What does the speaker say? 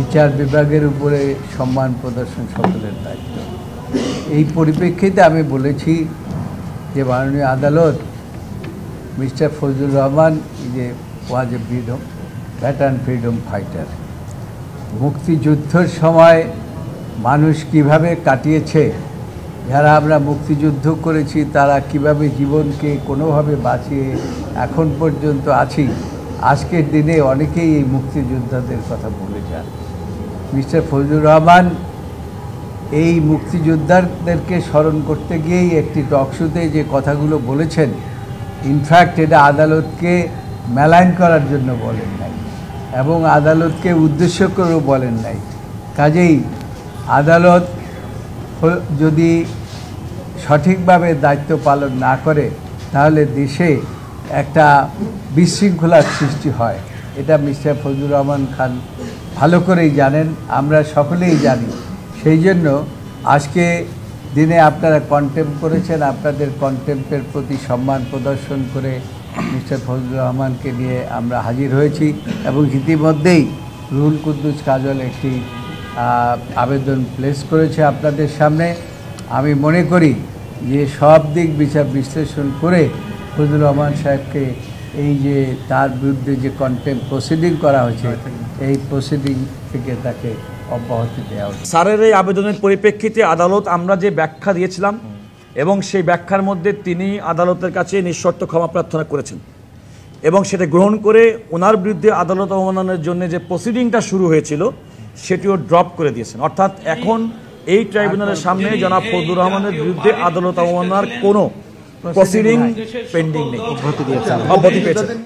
বিচার বিভাগের উপরে সম্মান প্রদর্শন সকলের দায়িত্ব। এই পরিপ্রেক্ষিতে আমি বলেছি যে মাননীয় আদালত মিস্টার ফজলুর রহমান যে ওয়াজ এ ভেটারান ফ্রিডম ফাইটার, মুক্তিযুদ্ধের সময় মানুষ কিভাবে কাটিয়েছে, যারা আমরা মুক্তিযুদ্ধ করেছি তারা কিভাবে জীবনকে কোনোভাবে বাঁচিয়ে এখন পর্যন্ত আছি, আজকের দিনে অনেকেই এই মুক্তিযোদ্ধাদের কথা ভুলে যান। মিস্টার ফজলুর রহমান এই মুক্তিযোদ্ধাদেরকে স্মরণ করতে গিয়েই একটি টকশোতে যে কথাগুলো বলেছেন, ইনফ্যাক্ট এটা আদালতকে মেলাইন করার জন্য বলেন নাই এবং আদালতকে উদ্দেশ্য করেও বলেন নাই। কাজেই আদালত যদি সঠিকভাবে দায়িত্ব পালন না করে তাহলে দেশে একটা বিশৃঙ্খলার সৃষ্টি হয়। এটা মিস্টার ফজলুর রহমান খান ভালো করেই জানেন, আমরা সকলেই জানি। সেই জন্য আজকে দিনে আপনারা কন্টেম্প করেছেন, আপনাদের কন্টেম্পের প্রতি সম্মান প্রদর্শন করে মিস্টার ফজলুর রহমানকে নিয়ে আমরা হাজির হয়েছি এবং ইতিমধ্যেই রুহুল কুদ্দুস কাজল একটি আবেদন প্লেস করেছে আপনাদের সামনে। আমি মনে করি যে সব দিক বিচার বিশ্লেষণ করে ফজলুর রহমান সাহেবকে এই যে তার বিরুদ্ধে যে কন্টেম্প প্রসিডিং করা হয়েছে, এই প্রসিডিং থেকে তাকে অব্যাহতি দেওয়া হচ্ছে। স্যারের এই আবেদনের পরিপ্রেক্ষিতে আদালত আমরা যে ব্যাখ্যা দিয়েছিলাম এবং সেই ব্যাখ্যার মধ্যে তিনি আদালতের কাছে নিঃশর্ত ক্ষমা প্রার্থনা করেছেন এবং সেটা গ্রহণ করে ওনার বিরুদ্ধে আদালত অবমাননার জন্য যে প্রসিডিংটা শুরু হয়েছিল সেটিও ড্রপ করে দিয়েছেন। অর্থাৎ এখন এই ট্রাইব্যুনালের সামনে জনাব ফজলুর রহমানের বিরুদ্ধে আদালত অবমাননার কোনো প্রসিডিং পেন্ডিং নেই, অব্যাহতি পেয়েছেন।